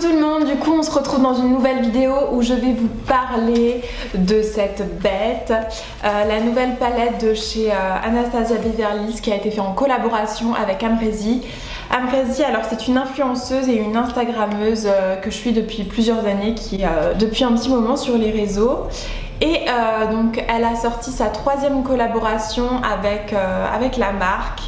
tout le monde, du coup on se retrouve dans une nouvelle vidéo où je vais vous parler de cette bête, la nouvelle palette de chez Anastasia Beverly Hills qui a été faite en collaboration avec Amrezy. Amrezy, alors c'est une influenceuse et une instagrammeuse que je suis depuis plusieurs années, qui depuis un petit moment sur les réseaux. Et donc elle a sorti sa 3e collaboration avec la marque.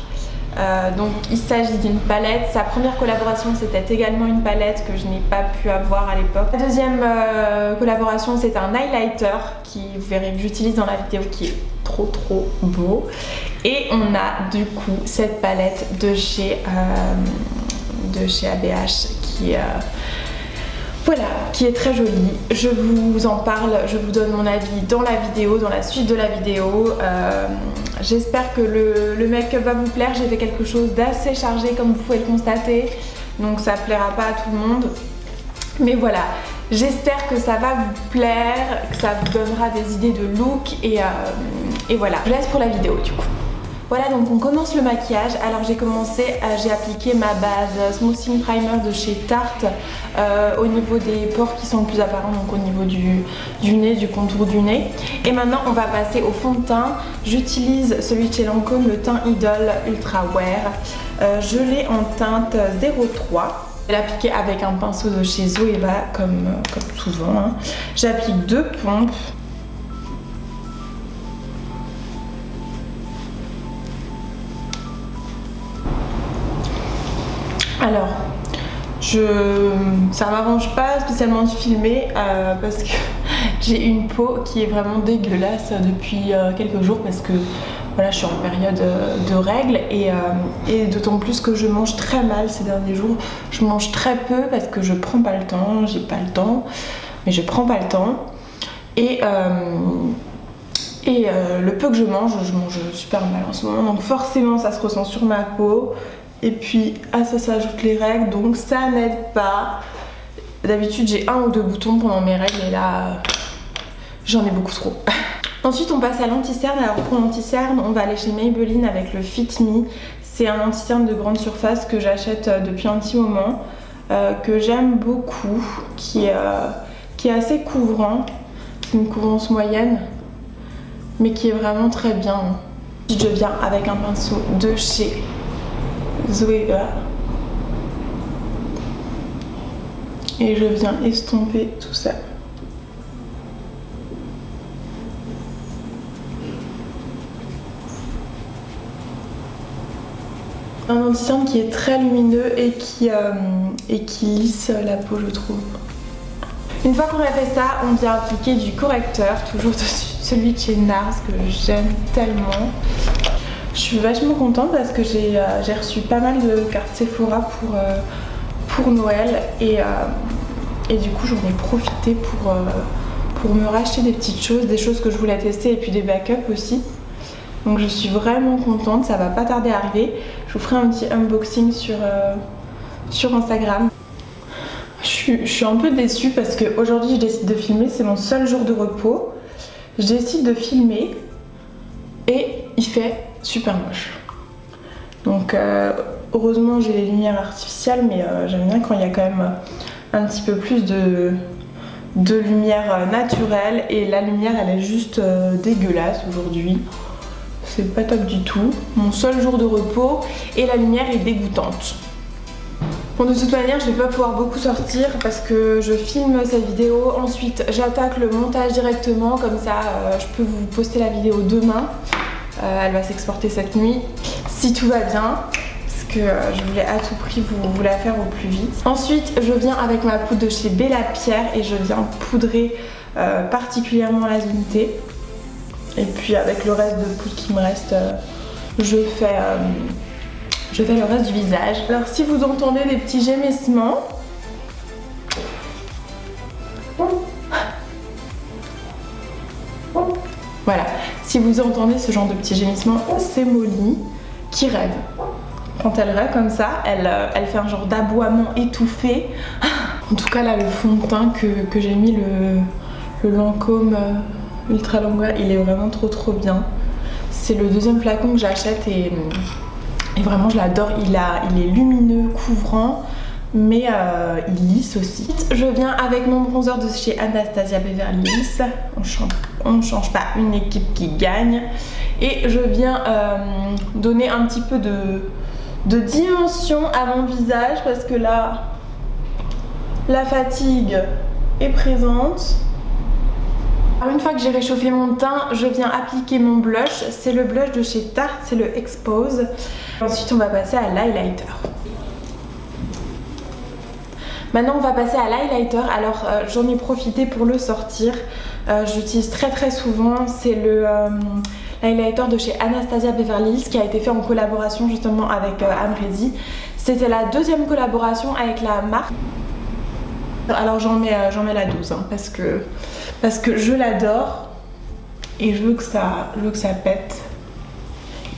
Donc il s'agit d'une palette. Sa première collaboration c'était également une palette que je n'ai pas pu avoir à l'époque. La deuxième collaboration c'est un highlighter qui, vous verrez que j'utilise dans la vidéo, qui est trop beau. Et on a du coup cette palette de chez ABH qui voilà, qui est très jolie. Je vous en parle, je vous donne mon avis dans la vidéo, dans la suite de la vidéo. J'espère que le make-up va vous plaire. J'ai fait quelque chose d'assez chargé comme vous pouvez le constater, donc ça plaira pas à tout le monde. Mais voilà, j'espère que ça va vous plaire, que ça vous donnera des idées de look et voilà. Je vous laisse pour la vidéo du coup. Voilà, donc on commence le maquillage. Alors j'ai appliqué ma base Smoothing Primer de chez Tarte au niveau des pores qui sont le plus apparents, donc au niveau du nez, du contour du nez. Et maintenant on va passer au fond de teint. J'utilise celui de chez Lancôme, le teint Idol Ultra Wear. Je l'ai en teinte 03. Je vais l'appliquer avec un pinceau de chez Zoeva comme souvent, hein. J'applique 2 pompes. Alors, ça m'arrange pas spécialement de filmer parce que j'ai une peau qui est vraiment dégueulasse depuis quelques jours parce que voilà, je suis en période de règles et d'autant plus que je mange très mal ces derniers jours. Je mange très peu parce que je prends pas le temps, j'ai pas le temps, mais je prends pas le temps. Et le peu que je mange super mal en ce moment, donc forcément ça se ressent sur ma peau. Et puis à ça s'ajoutent les règles, donc ça n'aide pas. D'habitude j'ai 1 ou 2 boutons pendant mes règles et là j'en ai beaucoup trop. Ensuite on passe à l'anti-cerne. Alors pour l'anti-cerne on va aller chez Maybelline avec le Fit Me. C'est un anti-cerne de grande surface que j'achète depuis un petit moment, que j'aime beaucoup, qui est assez couvrant. C'est une couvrance moyenne mais qui est vraiment très bien. Je viens avec un pinceau de chez Zoeva et je viens estomper tout ça. Un anti-cerne qui est très lumineux et qui lisse la peau, je trouve. Une fois qu'on a fait ça, on vient appliquer du correcteur, toujours dessus, celui de chez NARS que j'aime tellement. Je suis vachement contente parce que j'ai reçu pas mal de cartes Sephora pour Noël et du coup j'en ai profité pour me racheter des petites choses, des choses que je voulais tester et puis des backups aussi. Donc je suis vraiment contente, ça va pas tarder à arriver. Je vous ferai un petit unboxing sur Instagram. Je suis un peu déçue parce qu'aujourd'hui je décide de filmer, c'est mon seul jour de repos. Je décide de filmer et il fait super moche. Donc heureusement j'ai les lumières artificielles, mais j'aime bien quand il y a quand même un petit peu plus de lumière naturelle, et la lumière elle est juste dégueulasse aujourd'hui. C'est pas top du tout. Mon seul jour de repos et la lumière est dégoûtante. Bon, de toute manière je vais pas pouvoir beaucoup sortir parce que je filme cette vidéo, ensuite j'attaque le montage directement, comme ça je peux vous poster la vidéo demain. Elle va s'exporter cette nuit si tout va bien, parce que je voulais à tout prix vous la faire au plus vite. Ensuite je viens avec ma poudre de chez Bella Pierre et je viens poudrer particulièrement la zone T. Et puis avec le reste de poudre qui me reste, je fais le reste du visage. Alors si vous entendez des petits gémissements, voilà, si vous entendez ce genre de petits gémissements, c'est Molly qui rêve. Quand elle rêve comme ça, elle fait un genre d'aboiement étouffé. En tout cas là, le fond de teint que j'ai mis, le Lancôme Ultra Longwear, il est vraiment trop bien. C'est le 2e flacon que j'achète et vraiment je l'adore. Il est lumineux, couvrant, mais il lisse aussi. Je viens avec mon bronzer de chez Anastasia Beverly Hills. On change pas une équipe qui gagne. Et je viens donner un petit peu de dimension à mon visage parce que là, la fatigue est présente. Alors une fois que j'ai réchauffé mon teint, je viens appliquer mon blush. C'est le blush de chez Tarte, c'est le Expose. Ensuite, on va passer à l'highlighter. Maintenant, on va passer à l'highlighter. Alors, j'en ai profité pour le sortir. J'utilise très souvent. C'est le l'highlighter de chez Anastasia Beverly Hills qui a été fait en collaboration justement avec Amrezy. C'était la deuxième collaboration avec la marque. Alors j'en mets la dose hein, parce que je l'adore et je veux que ça pète.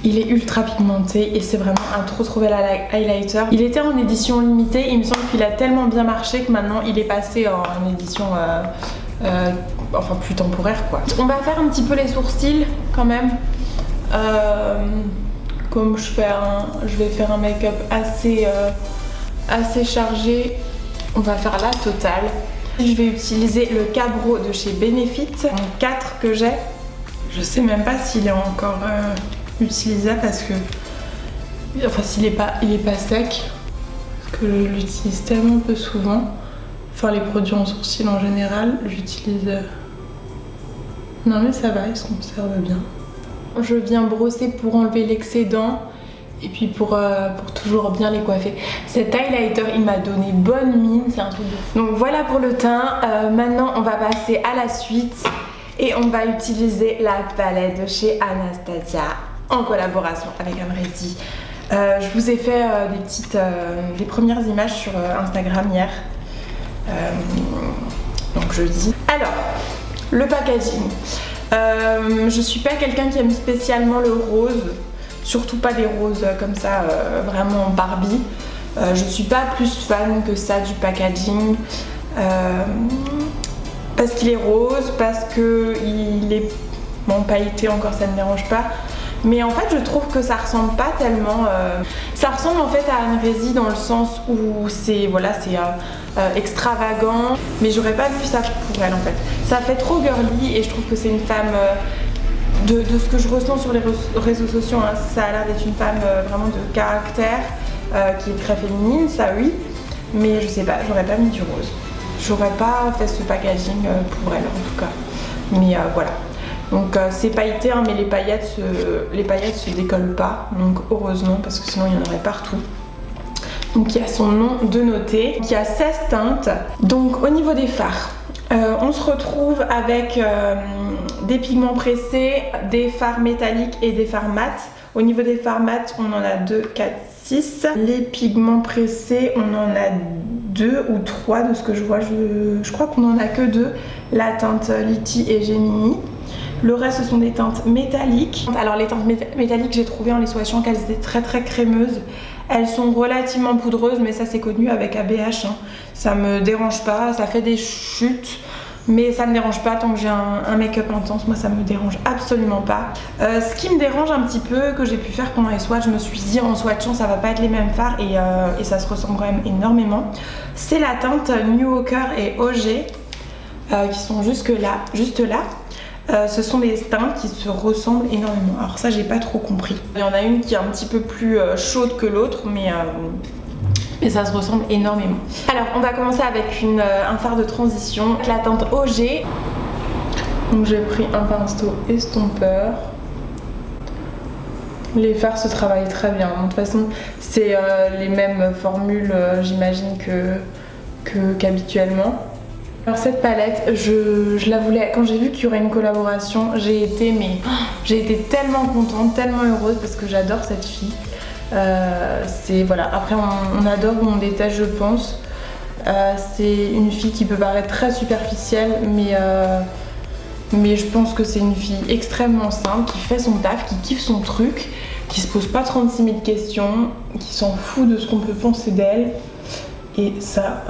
Il est ultra pigmenté et c'est vraiment un trop bel highlighter. Il était en édition limitée, il me semble qu'il a tellement bien marché que maintenant il est passé en édition enfin plus temporaire quoi. On va faire un petit peu les sourcils quand même. Comme je vais faire un make-up assez chargé. On va faire la totale. Je vais utiliser le Cabro de chez Benefit, en 4 que j'ai. Je sais même pas s'il est encore utilisable parce que... Enfin il est pas sec. Parce que je l'utilise tellement peu souvent. Enfin les produits en sourcils en général, j'utilise... Non mais ça va, ils se conservent bien. Je viens brosser pour enlever l'excédent. Et puis pour toujours bien les coiffer. Cet highlighter il m'a donné bonne mine, c'est un truc de fou. Donc voilà pour le teint. Maintenant on va passer à la suite et on va utiliser la palette de chez Anastasia en collaboration avec Amrezy. Je vous ai fait des premières images sur Instagram hier. Donc jeudi. Alors, le packaging. Je suis pas quelqu'un qui aime spécialement le rose. Surtout pas des roses comme ça, vraiment Barbie. Je suis pas plus fan que ça du packaging. Parce qu'il est rose, parce qu'il est bon, pailleté encore, ça ne me dérange pas. Mais en fait, je trouve que ça ressemble pas tellement. Ça ressemble en fait à Amrezy dans le sens où c'est extravagant. Mais j'aurais pas vu ça pour elle en fait. Ça fait trop girly et je trouve que c'est une femme. De ce que je ressens sur les réseaux sociaux, hein, ça a l'air d'être une femme vraiment de caractère, qui est très féminine, ça oui, mais je sais pas, j'aurais pas mis du rose. J'aurais pas fait ce packaging pour elle en tout cas. Mais voilà. Donc c'est pailleté, hein, mais les paillettes se décollent pas, donc heureusement parce que sinon il y en aurait partout. Donc il y a son nom de noter, qui a 16 teintes. Donc au niveau des fards, on se retrouve avec des pigments pressés, des fards métalliques et des fards mat. Au niveau des fards mat, on en a 2, 4, 6. Les pigments pressés, on en a 2 ou 3 de ce que je vois. Je crois qu'on en a que 2. La teinte Litty et Gemini. Le reste, ce sont des teintes métalliques. Alors les teintes métalliques, j'ai trouvé en les swatchant qu'elles étaient très crémeuses. Elles sont relativement poudreuses, mais ça c'est connu avec ABH. Hein. Ça me dérange pas, ça fait des chutes. Mais ça me dérange pas tant que j'ai un make-up intense, moi ça me dérange absolument pas. Ce qui me dérange un petit peu, que j'ai pu faire pendant les swatchs, je me suis dit en swatchant ça va pas être les mêmes fards et ça se ressemble quand même énormément. C'est la teinte New Walker et OG qui sont juste là. Ce sont des teintes qui se ressemblent énormément. Alors ça j'ai pas trop compris. Il y en a une qui est un petit peu plus chaude que l'autre, mais ça se ressemble énormément. Alors on va commencer avec un fard de transition, la teinte OG. Donc j'ai pris un pinceau estompeur. Les fards se travaillent très bien. De toute façon c'est les mêmes formules j'imagine qu'habituellement. Alors cette palette, je la voulais, quand j'ai vu qu'il y aurait une collaboration, j'ai été tellement contente, tellement heureuse parce que j'adore cette fille. Voilà. Après on adore ou on déteste je pense. C'est une fille qui peut paraître très superficielle mais je pense que c'est une fille extrêmement simple, qui fait son taf, qui kiffe son truc, qui se pose pas 36 000 questions, qui s'en fout de ce qu'on peut penser d'elle. Et ça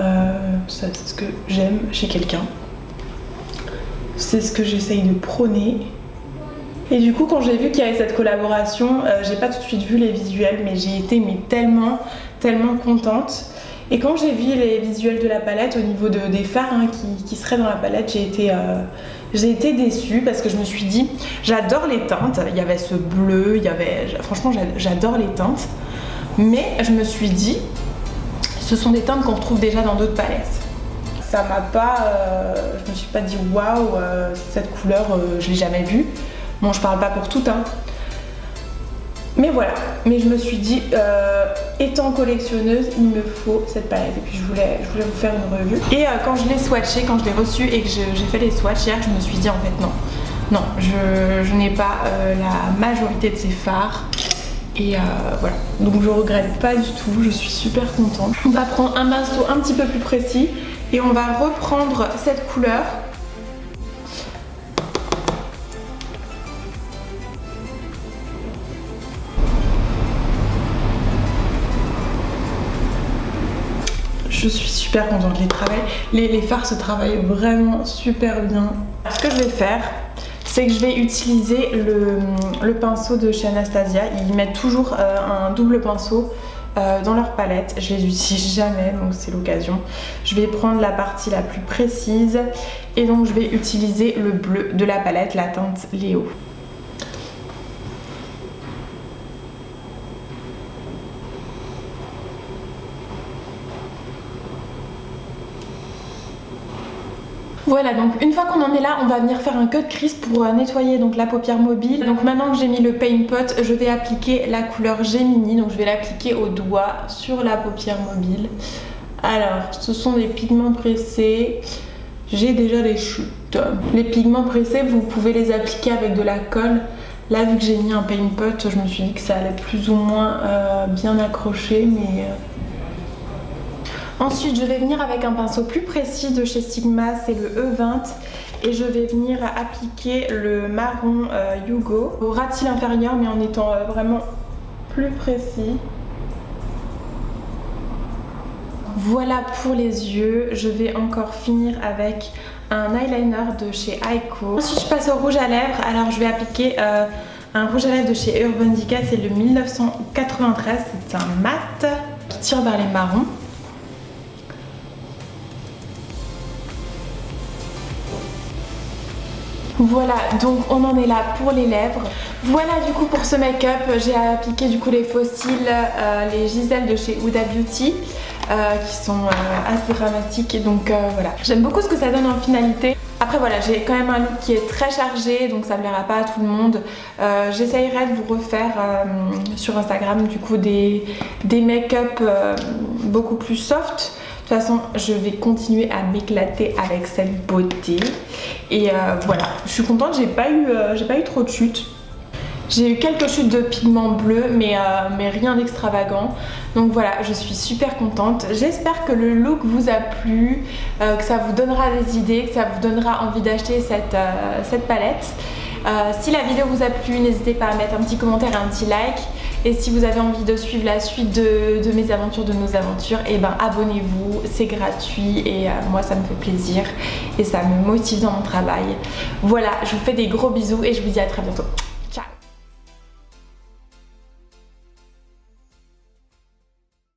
c'est ce que j'aime chez quelqu'un. C'est ce que j'essaye de prôner. Et du coup quand j'ai vu qu'il y avait cette collaboration, j'ai pas tout de suite vu les visuels mais j'ai été tellement contente. Et quand j'ai vu les visuels de la palette au niveau des fards hein, qui seraient dans la palette, j'ai été déçue parce que je me suis dit, j'adore les teintes, il y avait ce bleu, franchement j'adore les teintes, mais je me suis dit, ce sont des teintes qu'on retrouve déjà dans d'autres palettes. Ça m'a pas, je me suis pas dit waouh, cette couleur je l'ai jamais vue. Bon, je parle pas pour tout hein. Mais voilà, mais je me suis dit, étant collectionneuse, il me faut cette palette. Et puis je voulais vous faire une revue. Et quand je l'ai swatché, quand je l'ai reçu et que j'ai fait les swatchs hier, je me suis dit en fait non, je n'ai pas la majorité de ces fards. Et voilà, donc je regrette pas du tout, je suis super contente. On va prendre un pinceau un petit peu plus précis et on va reprendre cette couleur. Je suis super contente, les fards se travaillent vraiment super bien. Ce que je vais faire, c'est que je vais utiliser le pinceau de chez Anastasia. Ils mettent toujours un double pinceau dans leur palette. Je les utilise jamais, donc c'est l'occasion. Je vais prendre la partie la plus précise et donc je vais utiliser le bleu de la palette, la teinte Léo. Voilà, donc une fois qu'on en est là, on va venir faire un cut crease pour nettoyer donc la paupière mobile. Donc maintenant que j'ai mis le paint pot, je vais appliquer la couleur Gemini. Donc je vais l'appliquer au doigt sur la paupière mobile. Alors, ce sont des pigments pressés. J'ai déjà les chutes. Les pigments pressés, vous pouvez les appliquer avec de la colle. Là, vu que j'ai mis un paint pot, je me suis dit que ça allait plus ou moins bien accrocher, mais... Ensuite, je vais venir avec un pinceau plus précis de chez Sigma, c'est le E20. Et je vais venir appliquer le marron Hugo au ras de cils inférieur, mais en étant vraiment plus précis. Voilà pour les yeux. Je vais encore finir avec un eyeliner de chez Aiko. Ensuite, je passe au rouge à lèvres. Alors, je vais appliquer un rouge à lèvres de chez Urban Decay, c'est le 1993. C'est un mat qui tire vers les marrons. Voilà, donc on en est là pour les lèvres. Voilà du coup pour ce make-up, j'ai appliqué du coup les fossiles, les Giselle de chez Huda Beauty qui sont assez dramatiques et donc voilà. J'aime beaucoup ce que ça donne en finalité. Après voilà, j'ai quand même un look qui est très chargé donc ça ne plaira pas à tout le monde. J'essayerai de vous refaire sur Instagram du coup des make-up beaucoup plus soft. De toute façon, je vais continuer à m'éclater avec cette beauté. Et voilà, je suis contente, j'ai pas eu trop de chutes. J'ai eu quelques chutes de pigments bleus, mais rien d'extravagant. Donc voilà, je suis super contente. J'espère que le look vous a plu, que ça vous donnera des idées, que ça vous donnera envie d'acheter cette palette. Si la vidéo vous a plu, n'hésitez pas à mettre un petit commentaire et un petit like. Et si vous avez envie de suivre la suite de mes aventures, de nos aventures, et ben abonnez-vous, c'est gratuit et moi ça me fait plaisir et ça me motive dans mon travail. Voilà, je vous fais des gros bisous et je vous dis à très bientôt.